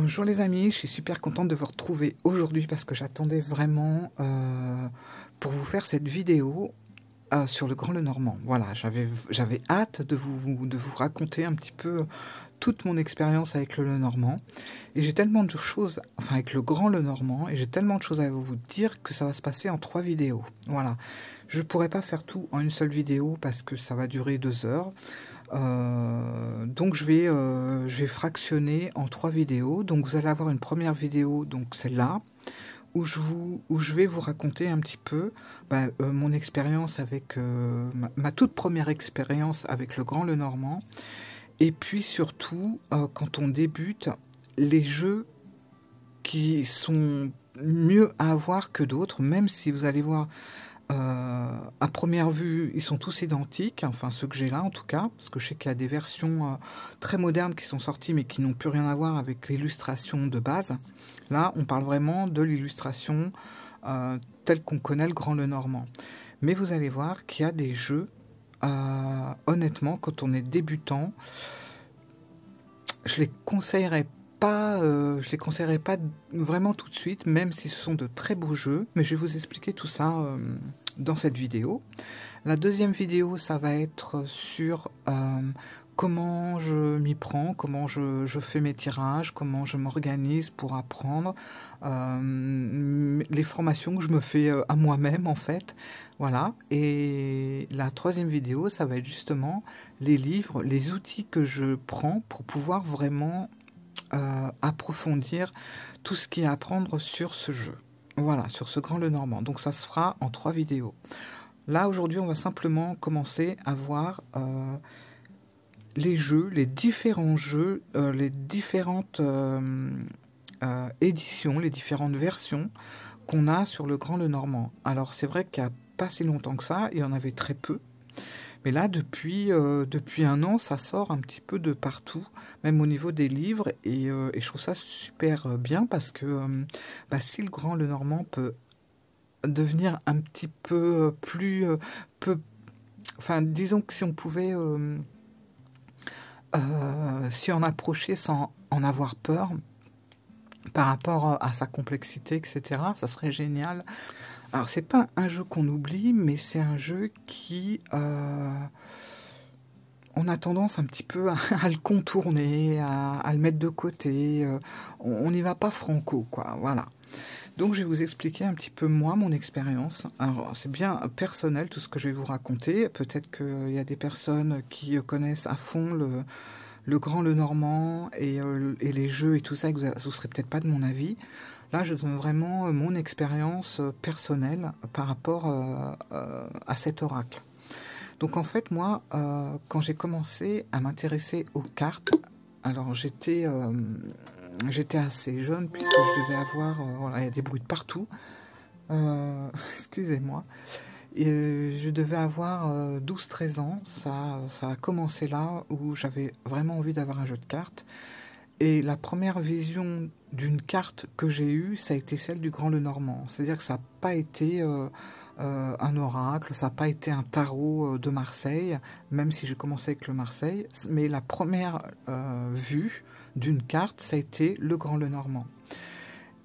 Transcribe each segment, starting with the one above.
Bonjour les amis, je suis super contente de vous retrouver aujourd'hui parce que j'attendais vraiment pour vous faire cette vidéo sur le Grand Lenormand. Voilà, j'avais hâte de vous raconter un petit peu toute mon expérience avec le Lenormand. Et j'ai tellement de choses, enfin avec le Grand Lenormand, et j'ai tellement de choses à vous dire que ça va se passer en 3 vidéos. Voilà, je ne pourrai pas faire tout en une seule vidéo parce que ça va durer 2 heures. Donc je vais fractionner en 3 vidéos. Donc vous allez avoir une première vidéo, donc celle-là, où je vais vous raconter un petit peu mon expérience avec ma toute première expérience avec le Grand Lenormand, et puis surtout quand on débute, les jeux qui sont mieux à avoir que d'autres, même si vous allez voir à première vue, ils sont tous identiques, enfin ceux que j'ai là en tout cas, parce que je sais qu'il y a des versions très modernes qui sont sorties mais qui n'ont plus rien à voir avec l'illustration de base. Là, on parle vraiment de l'illustration telle qu'on connaît le Grand Lenormand. Mais vous allez voir qu'il y a des jeux, honnêtement, quand on est débutant, je les conseillerais pas, je les conseillerais pas vraiment tout de suite, même si ce sont de très beaux jeux, mais je vais vous expliquer tout ça dans cette vidéo. La deuxième vidéo, ça va être sur comment je m'y prends, comment je fais mes tirages, comment je m'organise pour apprendre, les formations que je me fais à moi-même en fait. Voilà. Et la troisième vidéo, ça va être justement les livres, les outils que je prends pour pouvoir vraiment approfondir tout ce qu'il y a à apprendre sur ce jeu. Voilà, sur ce Grand Lenormand. Donc ça se fera en 3 vidéos. Là, aujourd'hui, on va simplement commencer à voir les jeux, les différents jeux, les différentes éditions, les différentes versions qu'on a sur le Grand Lenormand. Alors, c'est vrai qu'il n'y a pas si longtemps que ça, il y en avait très peu. Mais là, depuis 1 an, ça sort un petit peu de partout, même au niveau des livres, et je trouve ça super bien parce que si le Grand Lenormand peut devenir un petit peu plus... enfin, disons que si on pouvait s'y en approcher sans en avoir peur, par rapport à sa complexité, etc., ça serait génial. Alors, c'est pas un jeu qu'on oublie, mais c'est un jeu qui... on a tendance un petit peu à le contourner, à le mettre de côté. On n'y va pas franco, quoi. Voilà. Donc, je vais vous expliquer un petit peu, moi, mon expérience. Alors, c'est bien personnel, tout ce que je vais vous raconter. Peut-être qu'il y a des personnes qui connaissent à fond le Grand Lenormand et les jeux et tout ça, et que vous ne serez peut-être pas de mon avis. Là, je donne vraiment mon expérience personnelle par rapport à cet oracle. Donc en fait, moi, quand j'ai commencé à m'intéresser aux cartes, alors j'étais assez jeune puisque je devais avoir... voilà, il y a des bruits de partout. Excusez-moi. Et je devais avoir 12-13 ans. Ça a commencé là où j'avais vraiment envie d'avoir un jeu de cartes. Et la première vision d'une carte que j'ai eue, ça a été celle du Grand Lenormand. C'est-à-dire que ça n'a pas été... un oracle, ça n'a pas été un tarot de Marseille, même si j'ai commencé avec le Marseille, mais la première vue d'une carte, ça a été le Grand Lenormand.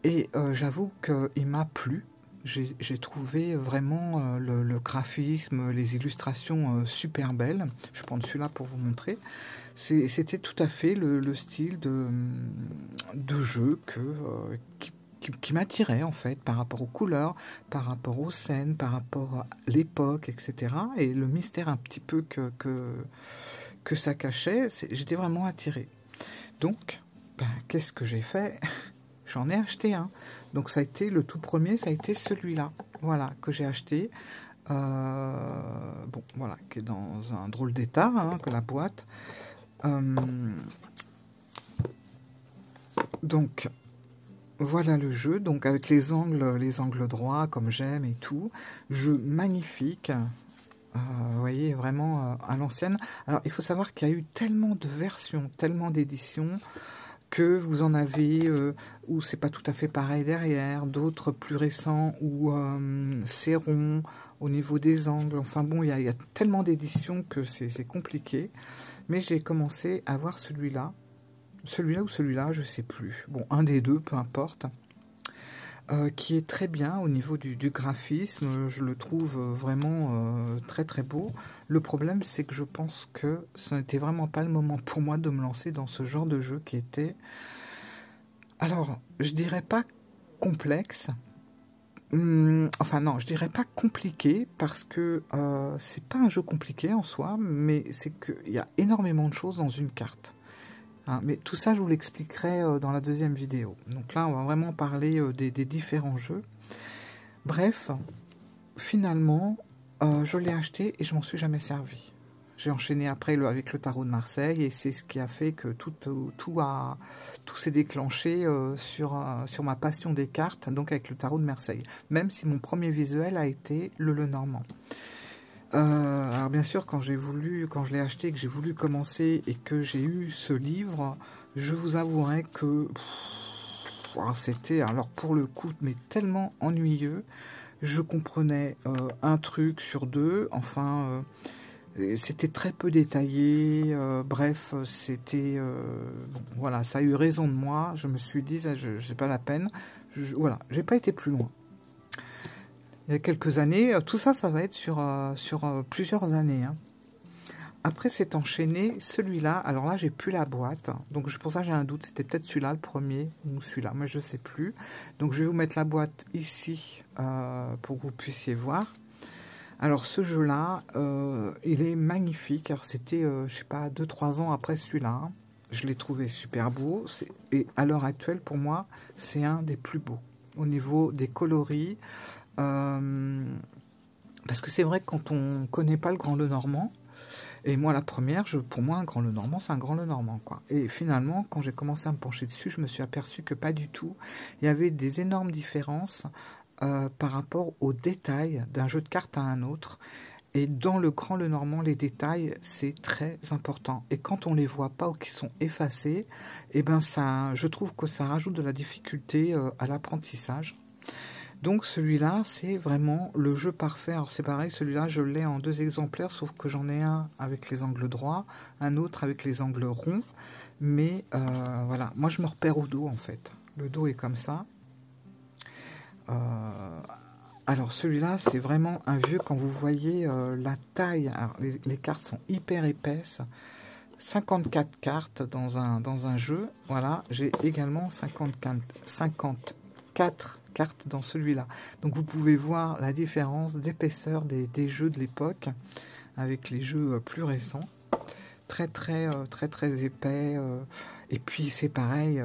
Et j'avoue qu'il m'a plu, j'ai trouvé vraiment le graphisme, les illustrations super belles. Je prends celui-là pour vous montrer. C'était tout à fait le style de jeu qui m'attirait en fait par rapport aux couleurs, par rapport aux scènes, par rapport à l'époque, etc. Et le mystère un petit peu que ça cachait, j'étais vraiment attirée. Donc, qu'est-ce que j'ai fait? J'en ai acheté un. Donc ça a été le tout premier, ça a été celui-là, voilà, que j'ai acheté. Bon, voilà, qui est dans un drôle d'état, que la boîte. Donc... voilà le jeu, donc avec les angles droits comme j'aime et tout. Jeu magnifique, vous voyez, vraiment à l'ancienne. Alors il faut savoir qu'il y a eu tellement de versions, tellement d'éditions, que vous en avez où c'est pas tout à fait pareil derrière, d'autres plus récents où c'est rond au niveau des angles. Enfin bon, il y a tellement d'éditions que c'est compliqué. Mais j'ai commencé à voir celui-là. celui-là ou celui-là, je sais plus. Bon, un des deux, peu importe. Qui est très bien au niveau du graphisme. Je le trouve vraiment très très beau. Le problème, c'est que je pense que ce n'était vraiment pas le moment pour moi de me lancer dans ce genre de jeu qui était... Alors, je dirais pas complexe. Enfin non, je dirais pas compliqué, parce que c'est pas un jeu compliqué en soi, mais c'est qu'il y a énormément de choses dans une carte. Hein, mais tout ça, je vous l'expliquerai dans la deuxième vidéo. Donc là, on va vraiment parler des différents jeux. Bref, finalement, je l'ai acheté et je m'en suis jamais servi. J'ai enchaîné après avec le tarot de Marseille, et c'est ce qui a fait que tout s'est déclenché sur ma passion des cartes, donc avec le tarot de Marseille. Même si mon premier visuel a été le Lenormand. Alors bien sûr, quand je l'ai acheté, que j'ai voulu commencer et que j'ai eu ce livre, je vous avouerai que c'était, alors pour le coup, mais tellement ennuyeux. Je comprenais un truc sur deux, enfin, c'était très peu détaillé, bref, c'était... bon, voilà, ça a eu raison de moi, je me suis dit, j'ai pas la peine, voilà, j'ai pas été plus loin. Il y a quelques années, tout ça, ça va être sur plusieurs années. Hein. Après, c'est enchaîné celui-là. Alors là, j'ai plus la boîte. Donc, pour ça, j'ai un doute. C'était peut-être celui-là, le premier, ou celui-là. Mais je ne sais plus. Donc, je vais vous mettre la boîte ici pour que vous puissiez voir. Alors, ce jeu-là, il est magnifique. Alors, c'était, je sais pas, 2-3 ans après celui-là. Hein. Je l'ai trouvé super beau. Et à l'heure actuelle, pour moi, c'est un des plus beaux. Au niveau des coloris... parce que c'est vrai que quand on connaît pas le Grand Lenormand, et moi la première, pour moi un Grand Lenormand, c'est un Grand Lenormand, quoi. Et finalement, quand j'ai commencé à me pencher dessus, je me suis aperçu que pas du tout. Il y avait des énormes différences par rapport aux détails d'un jeu de cartes à un autre. Et dans le Grand Lenormand, les détails, c'est très important. Et quand on les voit pas ou qu'ils sont effacés, eh ben ça, je trouve que ça rajoute de la difficulté à l'apprentissage. Donc celui-là, c'est vraiment le jeu parfait. Alors c'est pareil, celui-là, je l'ai en 2 exemplaires, sauf que j'en ai un avec les angles droits, un autre avec les angles ronds. Mais voilà, moi je me repère au dos en fait. Le dos est comme ça. Alors celui-là, c'est vraiment un vieux, quand vous voyez la taille. Alors, les cartes sont hyper épaisses. 54 cartes dans un jeu. Voilà, j'ai également 54 cartes dans celui-là. Donc vous pouvez voir la différence d'épaisseur des jeux de l'époque avec les jeux plus récents. Très épais. Et puis c'est pareil,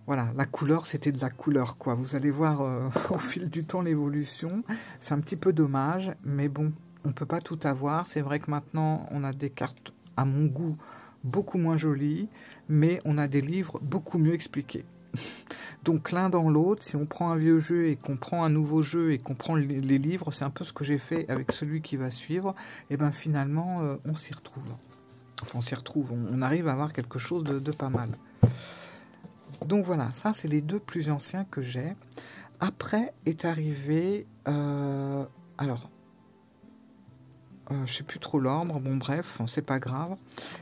voilà, la couleur, c'était de la couleur, quoi. Vous allez voir au fil du temps l'évolution. C'est un petit peu dommage, mais bon, on peut pas tout avoir. C'est vrai que maintenant, on a des cartes, à mon goût, beaucoup moins jolies, mais on a des livres beaucoup mieux expliqués. Donc l'un dans l'autre, si on prend un vieux jeu et qu'on prend un nouveau jeu et qu'on prend les livres, c'est un peu ce que j'ai fait avec celui qui va suivre, et bien finalement, on s'y retrouve. Enfin, on s'y retrouve, on arrive à avoir quelque chose de pas mal. Donc voilà, ça c'est les 2 plus anciens que j'ai. Après est arrivé, alors, je sais plus trop l'ordre, bon bref, c'est pas grave.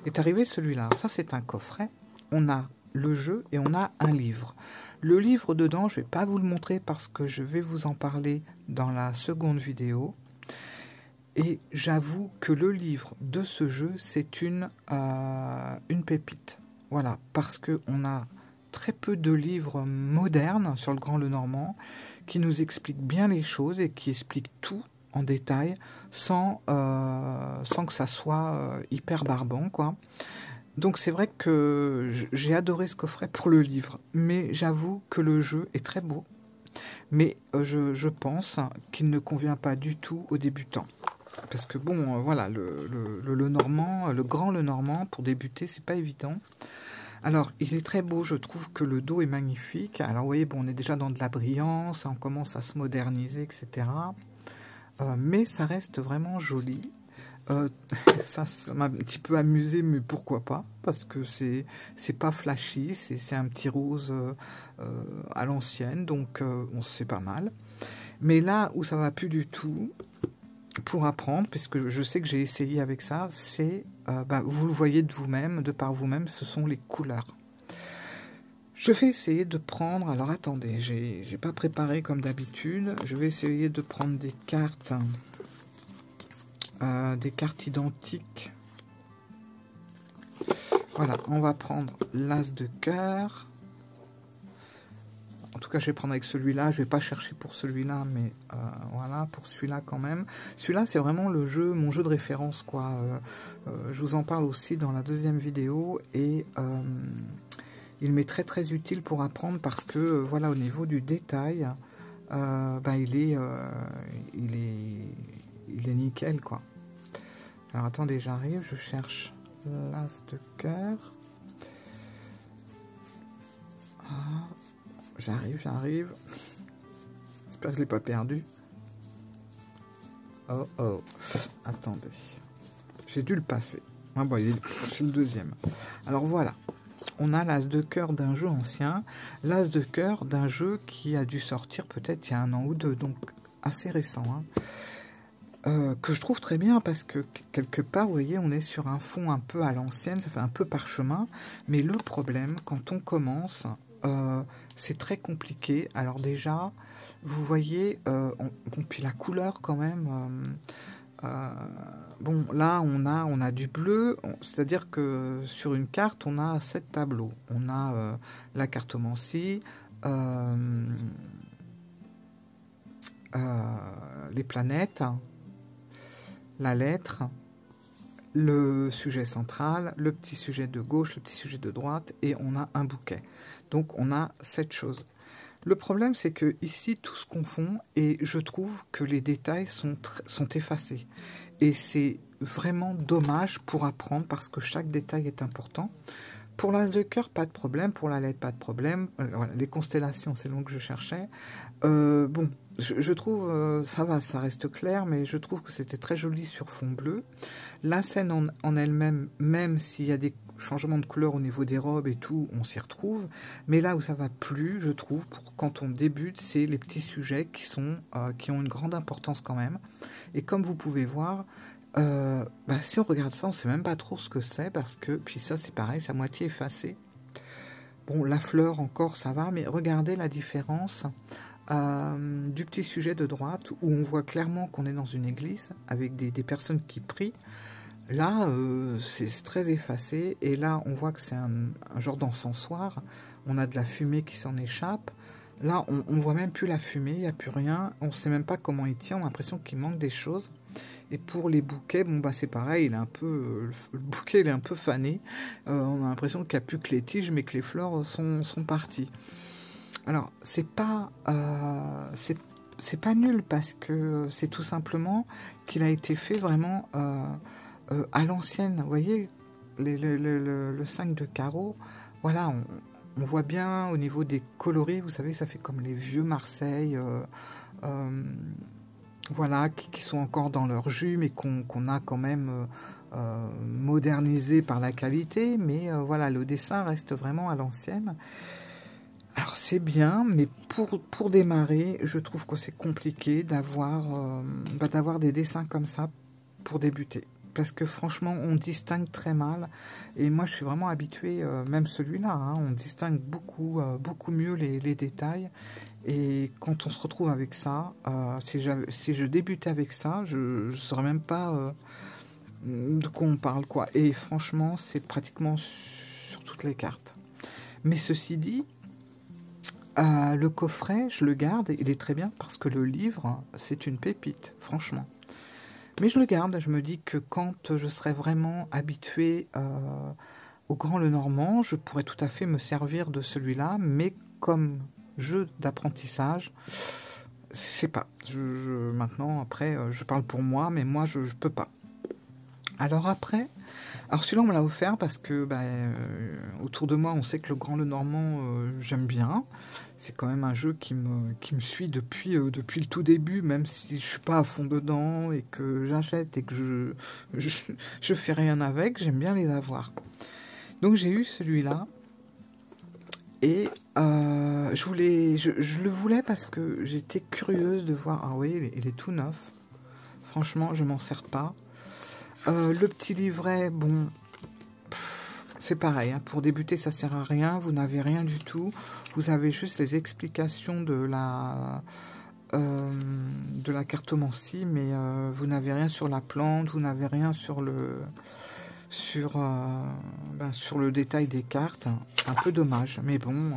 Est arrivé celui-là, ça c'est un coffret, on a le jeu et on a un livre. Le livre dedans, je vais pas vous le montrer parce que je vais vous en parler dans la seconde vidéo. Et j'avoue que le livre de ce jeu, c'est une pépite. Voilà, parce qu'on a très peu de livres modernes sur le Grand Lenormand qui nous expliquent bien les choses et qui expliquent tout en détail sans que ça soit hyper barbant, quoi. Donc c'est vrai que j'ai adoré ce coffret pour le livre, mais j'avoue que le jeu est très beau, mais je pense qu'il ne convient pas du tout aux débutants. Parce que bon, voilà, le Lenormand, le Grand Lenormand, pour débuter, c'est pas évident. Alors, il est très beau, je trouve que le dos est magnifique. Alors, vous voyez, bon, on est déjà dans de la brillance, on commence à se moderniser, etc. Mais ça reste vraiment joli. Ça m'a un petit peu amusé, mais pourquoi pas, parce que c'est pas flashy, c'est un petit rose à l'ancienne, donc c'est pas mal. Mais là où ça va plus du tout, pour apprendre, puisque je sais que j'ai essayé avec ça, c'est, vous le voyez de vous-même, de par vous-même, ce sont les couleurs. Je vais essayer de prendre, alors attendez, j'ai pas préparé comme d'habitude, je vais essayer de prendre des cartes identiques. Voilà, on va prendre l'as de cœur. En tout cas, je vais prendre avec celui-là. Je vais pas chercher pour celui-là, mais voilà, pour celui-là quand même. Celui-là, c'est vraiment le jeu, mon jeu de référence, quoi. Je vous en parle aussi dans la deuxième vidéo et il m'est très très utile pour apprendre parce que voilà, au niveau du détail, il est nickel, quoi. Alors attendez, j'arrive, je cherche l'as de cœur. Ah. J'arrive. J'espère que je ne l'ai pas perdu. Oh oh. Attendez. J'ai dû le passer. Ah bon, c'est le deuxième. Alors voilà. On a l'as de cœur d'un jeu ancien. L'as de cœur d'un jeu qui a dû sortir peut-être il y a 1 an ou 2. Donc assez récent. Hein. Que je trouve très bien parce que quelque part, vous voyez, on est sur un fond un peu à l'ancienne. Ça fait un peu parchemin. Mais le problème, quand on commence... c'est très compliqué. Alors déjà, vous voyez, puis la couleur quand même. Bon, là, on a du bleu. C'est-à-dire que sur une carte, on a 7 tableaux. On a la cartomancie, les planètes, la lettre, le sujet central, le petit sujet de gauche, le petit sujet de droite, et on a un bouquet. Donc on a 7 choses. Le problème, c'est que ici tout se confond et je trouve que les détails sont effacés. Et c'est vraiment dommage pour apprendre parce que chaque détail est important. Pour l'as de cœur, pas de problème. Pour la lettre, pas de problème. Voilà, les constellations, c'est long que je cherchais. Bon, je trouve, ça va, ça reste clair, mais je trouve que c'était très joli sur fond bleu. La scène en elle-même, même s'il y a des changements de couleur au niveau des robes et tout, on s'y retrouve. Mais là où ça va plus, je trouve, quand on débute, c'est les petits sujets qui ont une grande importance quand même. Et comme vous pouvez voir, si on regarde ça, on ne sait même pas trop ce que c'est, parce que, puis ça c'est pareil, c'est à moitié effacé. Bon, la fleur encore, ça va, mais regardez la différence du petit sujet de droite, où on voit clairement qu'on est dans une église, avec des personnes qui prient. Là, c'est très effacé, et là, on voit que c'est un genre d'encensoir. On a de la fumée qui s'en échappe. Là, on voit même plus la fumée, il n'y a plus rien. On ne sait même pas comment il tient, on a l'impression qu'il manque des choses. Et pour les bouquets, bon, c'est pareil, il est un peu, le bouquet il est un peu fané. On a l'impression qu'il n'y a plus que les tiges, mais que les fleurs sont parties. Alors, c'est pas nul, parce que c'est tout simplement qu'il a été fait vraiment... à l'ancienne, vous voyez, le 5 de carreau, voilà, on voit bien au niveau des coloris, vous savez, ça fait comme les vieux Marseille, voilà, qui sont encore dans leur jus, mais qu'on a quand même modernisé par la qualité, mais voilà, le dessin reste vraiment à l'ancienne. Alors c'est bien, mais pour démarrer, je trouve que c'est compliqué d'avoir des dessins comme ça pour débuter. Parce que franchement, on distingue très mal. Et moi, je suis vraiment habituée, même celui-là, hein, on distingue beaucoup mieux les détails. Et quand on se retrouve avec ça, si je débutais avec ça, je ne saurais même pas de quoi on parle, quoi. Et franchement, c'est pratiquement sur toutes les cartes. Mais ceci dit, le coffret, je le garde, il est très bien parce que le livre, c'est une pépite, franchement. Mais je le garde, je me dis que quand je serai vraiment habituée au Grand Lenormand, je pourrais tout à fait me servir de celui-là, mais comme jeu d'apprentissage, je sais pas. Maintenant, après, je parle pour moi, mais moi, je peux pas. Alors après, celui-là, on me l'a offert parce que autour de moi, on sait que le Grand Lenormand, j'aime bien. C'est quand même un jeu qui me suit depuis le tout début, même si je suis pas à fond dedans et que j'achète et que je fais rien avec, j'aime bien les avoir. Donc j'ai eu celui-là et je le voulais parce que j'étais curieuse de voir. Ah oui, il est tout neuf. franchement, je m'en sers pas. Le petit livret, bon, c'est pareil, hein, pour débuter, ça sert à rien. Vous n'avez rien du tout. Vous avez juste les explications de la cartomancie, mais vous n'avez rien sur la plante, vous n'avez rien sur le sur le détail des cartes. C'est un peu dommage, mais bon,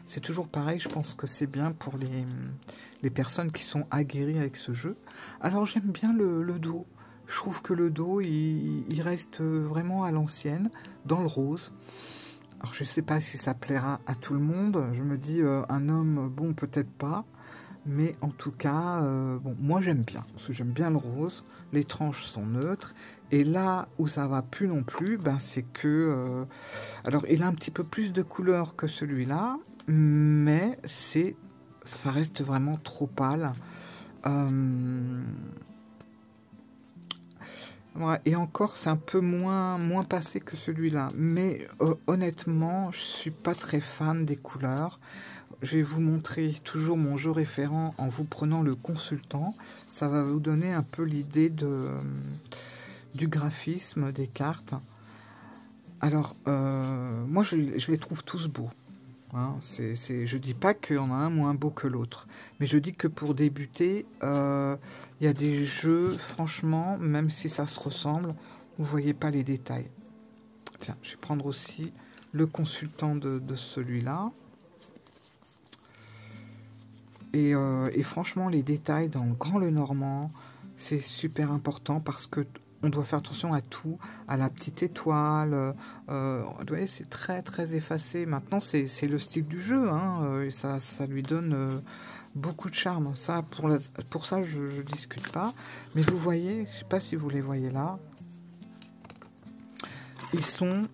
c'est toujours pareil. Je pense que c'est bien pour les personnes qui sont aguerries avec ce jeu. Alors j'aime bien le dos. Je trouve que le dos, il reste vraiment à l'ancienne, dans le rose. Alors je ne sais pas si ça plaira à tout le monde. Je me dis, un homme, bon, peut-être pas. Mais en tout cas, bon, moi j'aime bien. Parce que j'aime bien le rose. Les tranches sont neutres. Et là où ça va plus non plus, ben, c'est que... alors il a un petit peu plus de couleur que celui-là. Mais ça reste vraiment trop pâle. Ouais, et encore, c'est un peu moins passé que celui-là. Mais honnêtement, je suis pas très fan des couleurs. Je vais vous montrer toujours mon jeu référent en vous prenant le consultant. Ça va vous donner un peu l'idée du graphisme des cartes. Alors, moi, je les trouve tous beaux. Hein, je dis pas qu'il y en a un moins beau que l'autre, mais je dis que pour débuter, il y a des jeux, franchement, même si ça se ressemble, vous voyez pas les détails. Tiens, je vais prendre aussi le consultant de celui-là. Et franchement, les détails dans le Grand Lenormand, c'est super important parce que on doit faire attention à tout, à la petite étoile. Vous voyez, c'est très très effacé. Maintenant, c'est le style du jeu, hein, et ça lui donne beaucoup de charme. Ça, pour ça, je discute pas. Mais vous voyez, je sais pas si vous les voyez là, ils sont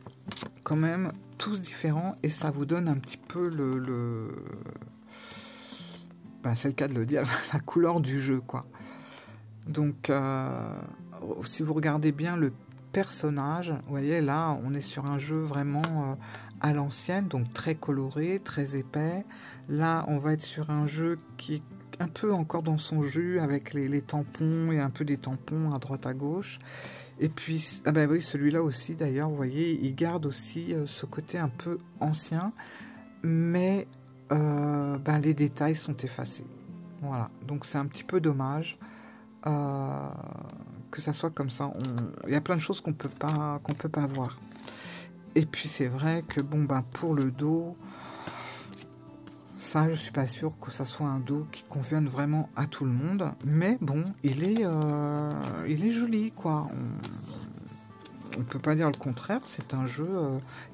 quand même tous différents et ça vous donne un petit peu ben, c'est le cas de le dire, la couleur du jeu, quoi. Donc, si vous regardez bien le personnage, vous voyez, là, on est sur un jeu vraiment à l'ancienne, donc très coloré, très épais. Là, on va être sur un jeu qui est un peu encore dans son jus, avec les tampons et un peu des tampons à droite à gauche. Et puis, ah ben oui, celui-là aussi, d'ailleurs, vous voyez, il garde aussi ce côté un peu ancien, mais ben, les détails sont effacés. Voilà, donc c'est un petit peu dommage que ça soit comme ça. Il y a plein de choses qu'on peut pas voir. Et puis c'est vrai que bon ben pour le dos, ça je suis pas sûre que ça soit un dos qui convienne vraiment à tout le monde. Mais bon, il est joli, quoi. On peut pas dire le contraire. C'est un jeu.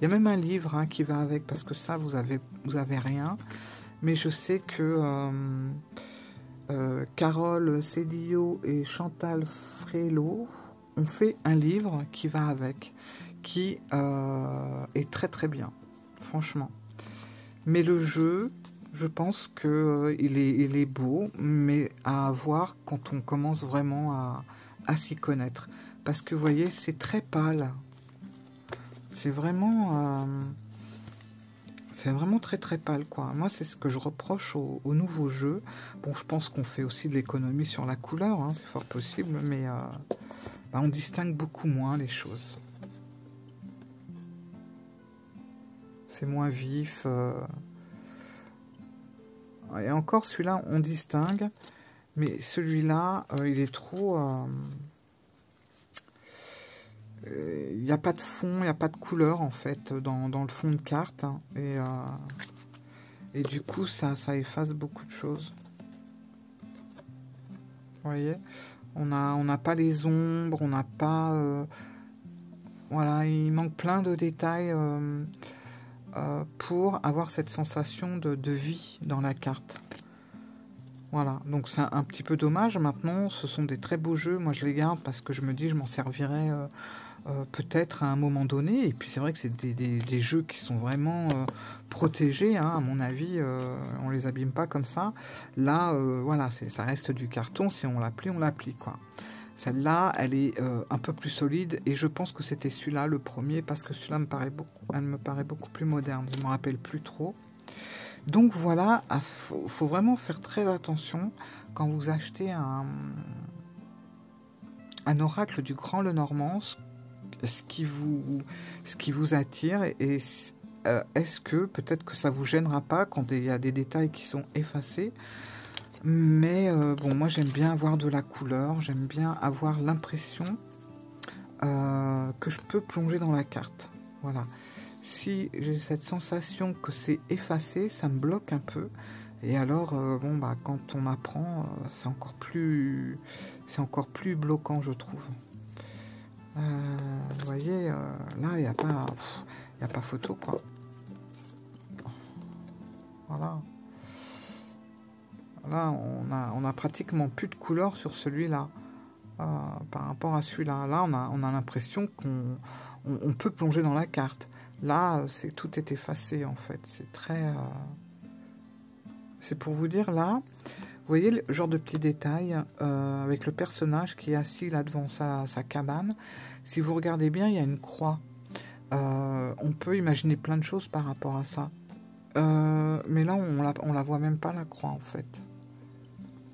Il y a même un livre, hein, qui va avec, parce que ça vous avez rien. Mais je sais que Carole Cédillo et Chantal Frélot ont fait un livre qui va avec, qui est très très bien, franchement. Mais le jeu, je pense que il est beau, mais à voir quand on commence vraiment à s'y connaître. Parce que vous voyez, c'est très pâle. C'est vraiment très très pâle, quoi. Moi, c'est ce que je reproche au nouveau jeu. Bon, je pense qu'on fait aussi de l'économie sur la couleur, hein, c'est fort possible, mais bah, on distingue beaucoup moins les choses. C'est moins vif. Et encore, celui-là, on distingue, mais celui-là, il est trop... il n'y a pas de fond, il n'y a pas de couleur en fait dans le fond de carte, hein, et du coup ça efface beaucoup de choses. Vous voyez, on n'a pas les ombres, on n'a pas voilà, il manque plein de détails pour avoir cette sensation de vie dans la carte. Voilà, donc c'est un petit peu dommage. Maintenant, ce sont des très beaux jeux, moi je les garde parce que je me dis je m'en servirai peut-être à un moment donné. Et puis c'est vrai que c'est des jeux qui sont vraiment protégés, hein, à mon avis, on les abîme pas comme ça. Là, voilà, ça reste du carton, si on l'applique, quoi. Celle-là, elle est un peu plus solide, et je pense que c'était celui-là le premier, parce que celui-là elle me paraît beaucoup plus moderne, je ne me rappelle plus trop. Donc voilà, faut vraiment faire très attention quand vous achetez un oracle du Grand Lenormand, ce qui vous attire, et est-ce que peut-être que ça vous gênera pas quand il y a des détails qui sont effacés, mais bon, moi j'aime bien avoir de la couleur, j'aime bien avoir l'impression que je peux plonger dans la carte. Voilà. Si j'ai cette sensation que c'est effacé, ça me bloque un peu. Et alors, bon, bah, quand on apprend, c'est encore plus bloquant, je trouve. Vous voyez, là, il n'y a pas photo, quoi. Voilà. Là, on a pratiquement plus de couleur sur celui-là. Par rapport à celui-là. Là, on a l'impression qu'on peut plonger dans la carte. Là, tout est effacé, en fait. C'est très... C'est pour vous dire, là, vous voyez le genre de petits détails avec le personnage qui est assis là devant sa cabane. Si vous regardez bien, il y a une croix. On peut imaginer plein de choses par rapport à ça. Mais là, on la voit même pas, la croix, en fait.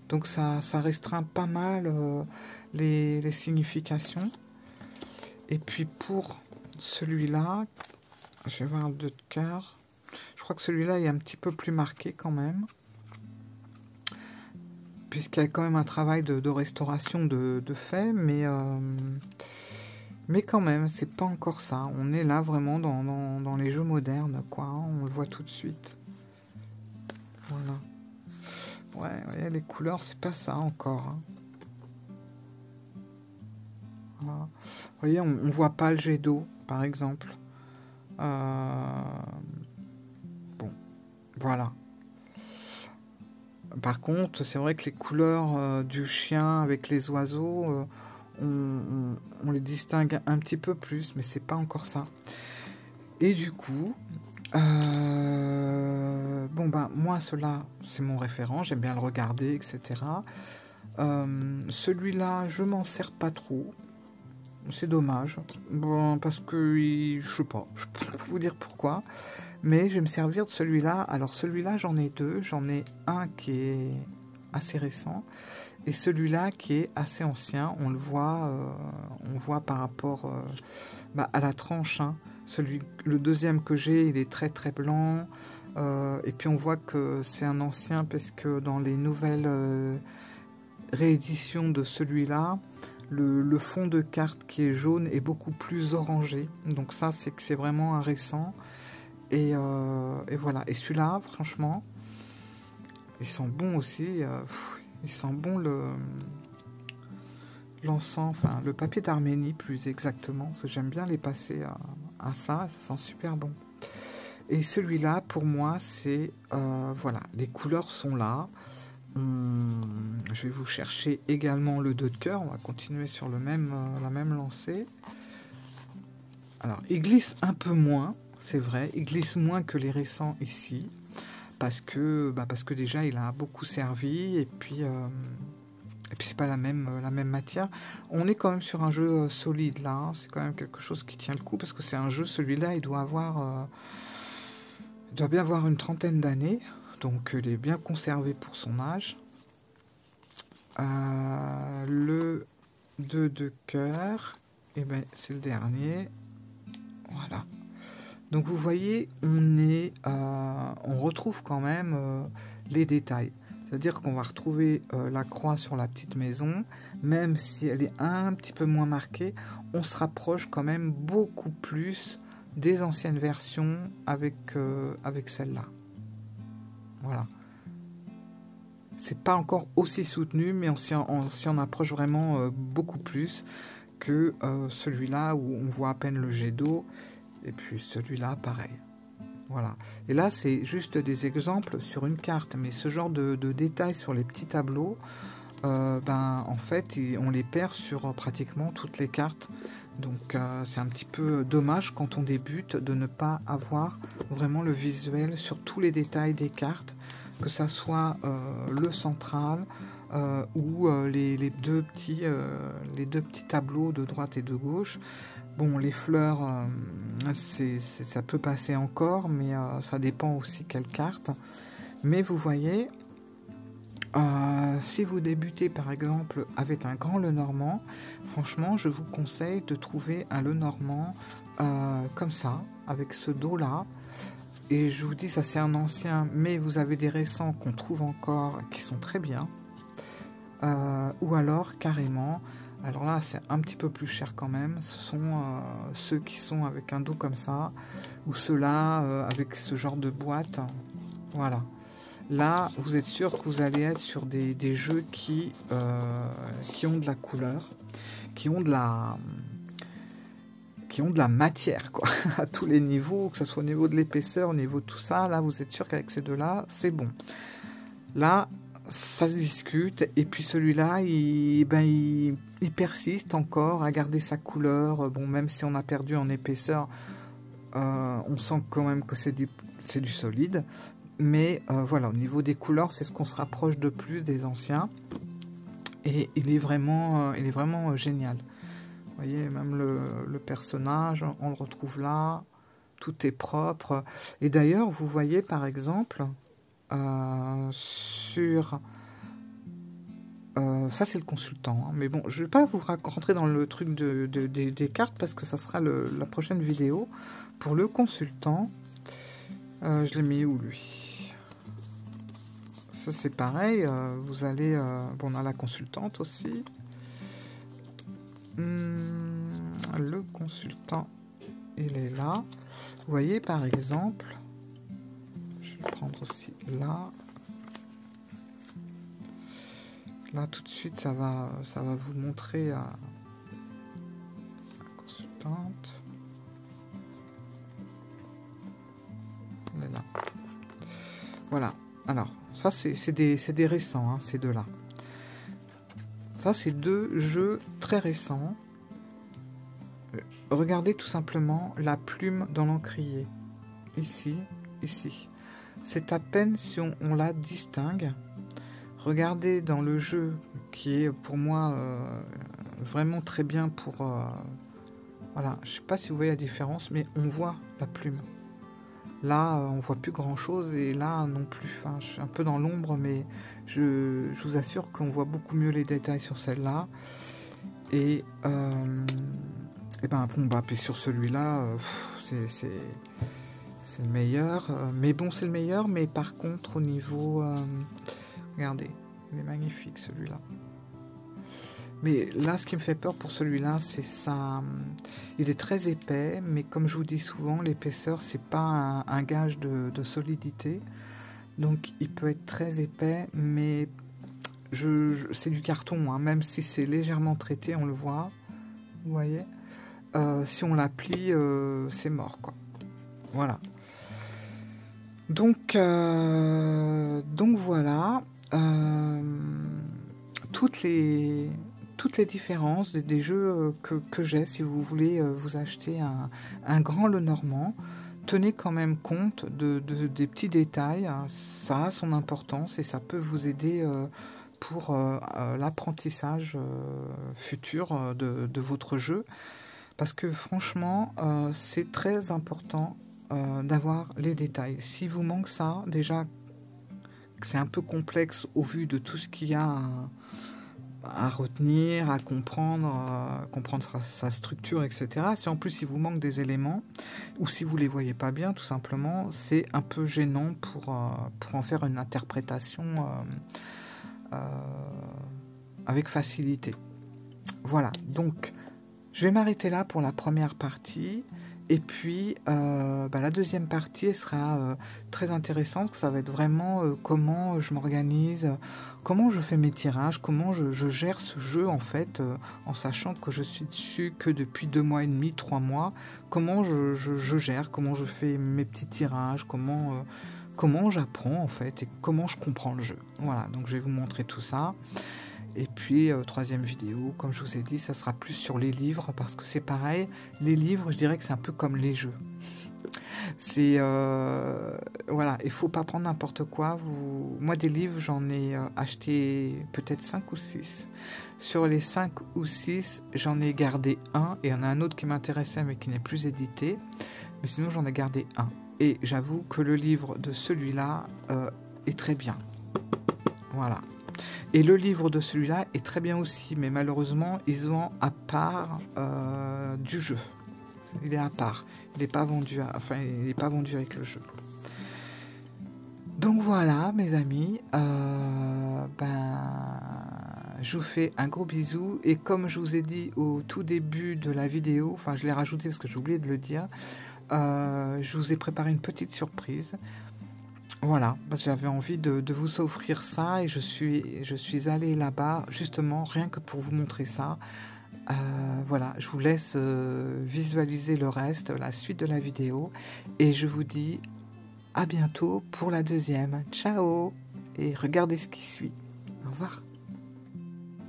Donc ça restreint pas mal les significations. Et puis pour celui-là, je vais voir le 2 de cœur. Je crois que celui-là est un petit peu plus marqué quand même. Puisqu'il y a quand même un travail de restauration de fait. Mais quand même, c'est pas encore ça. On est là vraiment dans les jeux modernes, quoi. Hein, on le voit tout de suite. Voilà. Ouais, les couleurs, c'est pas ça encore. Hein. Voilà. Vous voyez, on voit pas le jet d'eau, par exemple. Bon, voilà. Par contre, c'est vrai que les couleurs du chien avec les oiseaux, on les distingue un petit peu plus, mais c'est pas encore ça. Et du coup... bon ben moi cela c'est mon référent, j'aime bien le regarder, etc. Celui-là je m'en sers pas trop, c'est dommage, bon, parce que je sais pas, je peux pas vous dire pourquoi, mais je vais me servir de celui-là. Alors celui-là j'en ai deux, j'en ai un qui est assez récent et celui-là qui est assez ancien. On le voit, on voit par rapport à la tranche, hein. Le deuxième que j'ai, il est très très blanc. Et puis on voit que c'est un ancien parce que dans les nouvelles rééditions de celui-là, le fond de carte qui est jaune est beaucoup plus orangé. Donc ça, c'est que c'est vraiment un récent. Et voilà. Et celui-là, franchement, il sent bon aussi. Il sent bon l'encens, enfin le papier d'Arménie plus exactement, parce que j'aime bien les passer à ça sent super bon. Et celui-là, pour moi, c'est... voilà, les couleurs sont là. Je vais vous chercher également le 2 de cœur, on va continuer sur la même lancée. Alors, il glisse un peu moins, c'est vrai, il glisse moins que les récents ici, parce que déjà, il a beaucoup servi, et puis c'est pas la même matière. On est quand même sur un jeu solide là, hein. C'est quand même quelque chose qui tient le coup parce que c'est un jeu, celui-là, il doit bien avoir une trentaine d'années, donc il est bien conservé pour son âge. Le 2 de cœur, et ben c'est le dernier. Voilà. Donc vous voyez, on retrouve quand même les détails. C'est-à-dire qu'on va retrouver la croix sur la petite maison, même si elle est un petit peu moins marquée, on se rapproche quand même beaucoup plus des anciennes versions avec celle-là. Voilà. C'est pas encore aussi soutenu, mais on s'y en approche vraiment beaucoup plus que celui-là où on voit à peine le jet d'eau, et puis celui-là pareil. Voilà. Et là, c'est juste des exemples sur une carte, mais ce genre de détails sur les petits tableaux, en fait, on les perd sur pratiquement toutes les cartes. Donc, c'est un petit peu dommage quand on débute de ne pas avoir vraiment le visuel sur tous les détails des cartes, que ça soit le central ou les deux petits tableaux de droite et de gauche. Bon, les fleurs, ça peut passer encore, mais ça dépend aussi quelle carte. Mais vous voyez, si vous débutez par exemple avec un grand Lenormand, franchement je vous conseille de trouver un Lenormand comme ça, avec ce dos là. Et je vous dis, ça c'est un ancien, mais vous avez des récents qu'on trouve encore qui sont très bien. Ou alors carrément, alors là c'est un petit peu plus cher quand même, ce sont ceux qui sont avec un dos comme ça, ou ceux-là avec ce genre de boîte. Voilà. Là, vous êtes sûr que vous allez être sur des jeux qui ont de la couleur, qui ont de la matière, quoi, à tous les niveaux, que ce soit au niveau de l'épaisseur, au niveau de tout ça. Là, vous êtes sûr qu'avec ces deux-là, c'est bon. Là, ça se discute. Et puis celui-là, il persiste encore à garder sa couleur. Bon, même si on a perdu en épaisseur, on sent quand même que c'est du solide. Mais voilà, au niveau des couleurs, c'est ce qu'on se rapproche de plus des anciens. Et il est vraiment génial. Vous voyez, même le personnage, on le retrouve là. Tout est propre. Et d'ailleurs, vous voyez par exemple, sur... ça, c'est le consultant. Hein. Mais bon, je ne vais pas vous rentrer dans le truc des cartes parce que ça sera la prochaine vidéo. Pour le consultant, je l'ai mis où, lui? Ça, c'est pareil. Vous allez... bon, on a la consultante aussi. Le consultant, il est là. Vous voyez, par exemple... Je vais prendre aussi là. Là, tout de suite, ça va vous montrer la consultante. Elle est là. Voilà. Alors, ça, c'est des récents, hein, ces deux-là. Ça, c'est deux jeux très récents. Regardez tout simplement la plume dans l'encrier. Ici, ici. C'est à peine si on la distingue. Regardez dans le jeu, qui est pour moi vraiment très bien pour... voilà, je ne sais pas si vous voyez la différence, mais on voit la plume. Là, on voit plus grand chose et là non plus. Enfin, je suis un peu dans l'ombre, mais je vous assure qu'on voit beaucoup mieux les détails sur celle-là. Et ben bon, bah, puis sur celui-là, c'est le meilleur. Mais bon, c'est le meilleur, mais par contre, au niveau... regardez, il est magnifique celui-là. Mais là, ce qui me fait peur pour celui-là, c'est ça. Il est très épais, mais comme je vous dis souvent, l'épaisseur, c'est pas un gage de solidité. Donc, il peut être très épais, mais c'est du carton, hein, même si c'est légèrement traité, on le voit. Vous voyez, si on la plie, c'est mort, quoi. Voilà. Donc voilà. Toutes les différences des jeux que j'ai, si vous voulez vous acheter un grand Lenormand, tenez quand même compte des petits détails. Ça a son importance et ça peut vous aider pour l'apprentissage futur de votre jeu. Parce que franchement, c'est très important d'avoir les détails. S'il vous manque ça, déjà, c'est un peu complexe au vu de tout ce qu'il y a à retenir, à comprendre, comprendre sa structure, etc. Si en plus il vous manque des éléments, ou si vous les voyez pas bien, tout simplement, c'est un peu gênant pour en faire une interprétation avec facilité. Voilà, donc je vais m'arrêter là pour la première partie. Et puis, la deuxième partie elle sera très intéressante. Ça va être vraiment comment je m'organise, comment je fais mes tirages, comment je gère ce jeu, en fait, en sachant que je suis dessus que depuis 2 mois et demi, 3 mois. Comment je gère, comment je fais mes petits tirages, comment j'apprends, en fait, et comment je comprends le jeu. Voilà, donc je vais vous montrer tout ça. Et puis, troisième vidéo, comme je vous ai dit, ça sera plus sur les livres, parce que c'est pareil, les livres, je dirais que c'est un peu comme les jeux. C'est, voilà, il faut pas prendre n'importe quoi. Moi, des livres, j'en ai acheté peut-être 5 ou 6. Sur les 5 ou 6, j'en ai gardé un, et il y en a un autre qui m'intéressait, mais qui n'est plus édité. Mais sinon, j'en ai gardé un. Et j'avoue que le livre de celui-là est très bien. Voilà. Et le livre de celui-là est très bien aussi, mais malheureusement, il se vend à part du jeu. Il est à part. Il n'est pas vendu, il n'est pas vendu avec le jeu. Donc voilà, mes amis. Je vous fais un gros bisou. Et comme je vous ai dit au tout début de la vidéo, enfin, je l'ai rajouté parce que j'ai oublié de le dire, je vous ai préparé une petite surprise. Voilà, j'avais envie de vous offrir ça et je suis allée là-bas justement rien que pour vous montrer ça. Voilà, je vous laisse visualiser le reste, la suite de la vidéo et je vous dis à bientôt pour la deuxième. Ciao et regardez ce qui suit. Au revoir.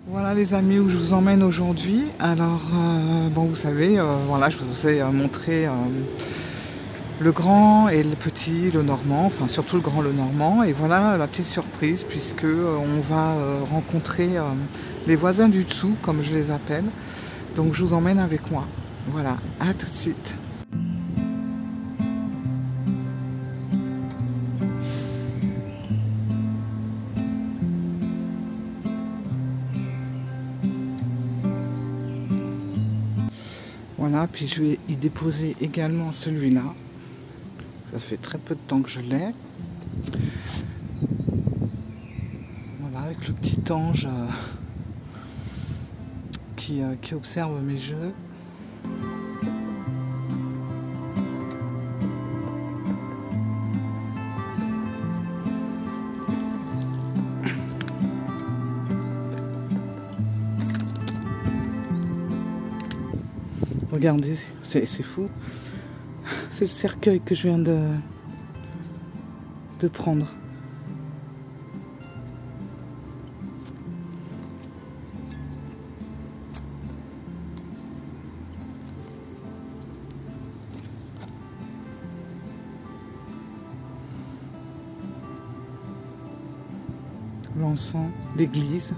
Voilà les amis où je vous emmène aujourd'hui. Alors, bon vous savez, voilà, je vous ai montré le grand et le petit, le normand, enfin surtout le grand, le normand. Et voilà la petite surprise puisque on va rencontrer les voisins du dessous, comme je les appelle. Donc je vous emmène avec moi. Voilà, à tout de suite. Voilà, puis je vais y déposer également celui-là. Ça fait très peu de temps que je l'ai. Voilà, avec le petit ange qui observe mes jeux. Regardez, c'est fou. C'est le cercueil que je viens de prendre. L'encens, l'église.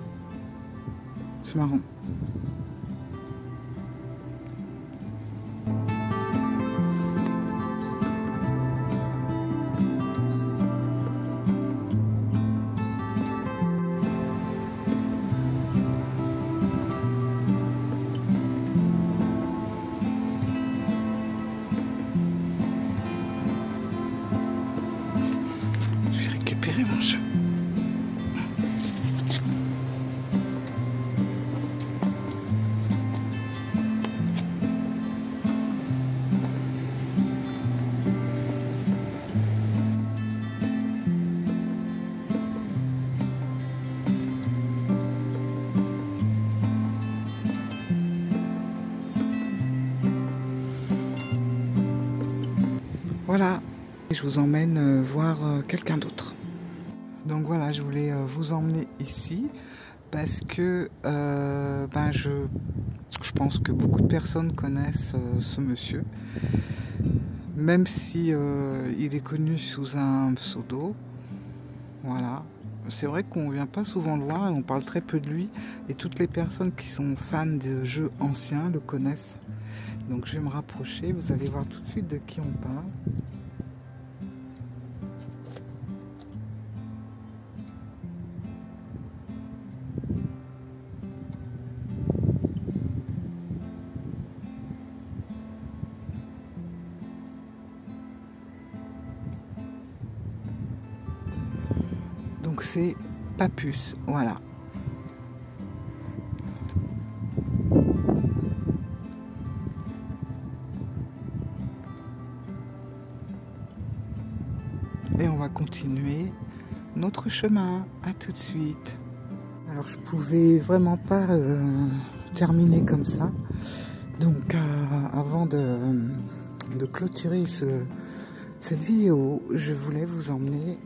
C'est marrant. Je vais récupérer mon jeu. Voilà, je vous emmène voir quelqu'un d'autre. Donc voilà, je voulais vous emmener ici parce que je pense que beaucoup de personnes connaissent ce monsieur, même si il est connu sous un pseudo. Voilà, c'est vrai qu'on vient pas souvent le voir et on parle très peu de lui et toutes les personnes qui sont fans de jeux anciens le connaissent. Donc je vais me rapprocher, vous allez voir tout de suite de qui on parle. Donc c'est Papus, voilà. Et on va continuer notre chemin. À tout de suite. Alors je pouvais vraiment pas terminer comme ça. Donc avant de clôturer cette vidéo, je voulais vous emmener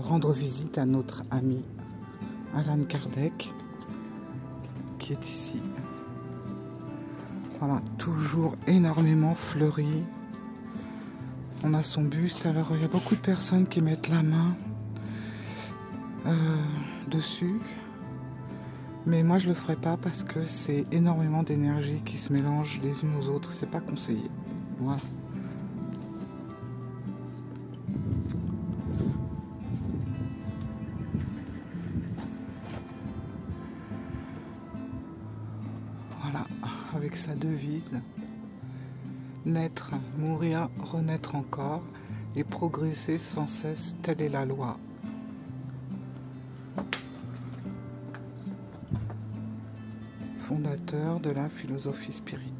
rendre visite à notre ami Allan Kardec qui est ici. Voilà, toujours énormément fleuri. On a son buste, alors il y a beaucoup de personnes qui mettent la main dessus. Mais moi je le ferai pas parce que c'est énormément d'énergie qui se mélange les unes aux autres, c'est pas conseillé. Voilà. avec sa devise « Naître, mourir, renaître encore et progresser sans cesse, telle est la loi ». Fondateur de la philosophie spirit.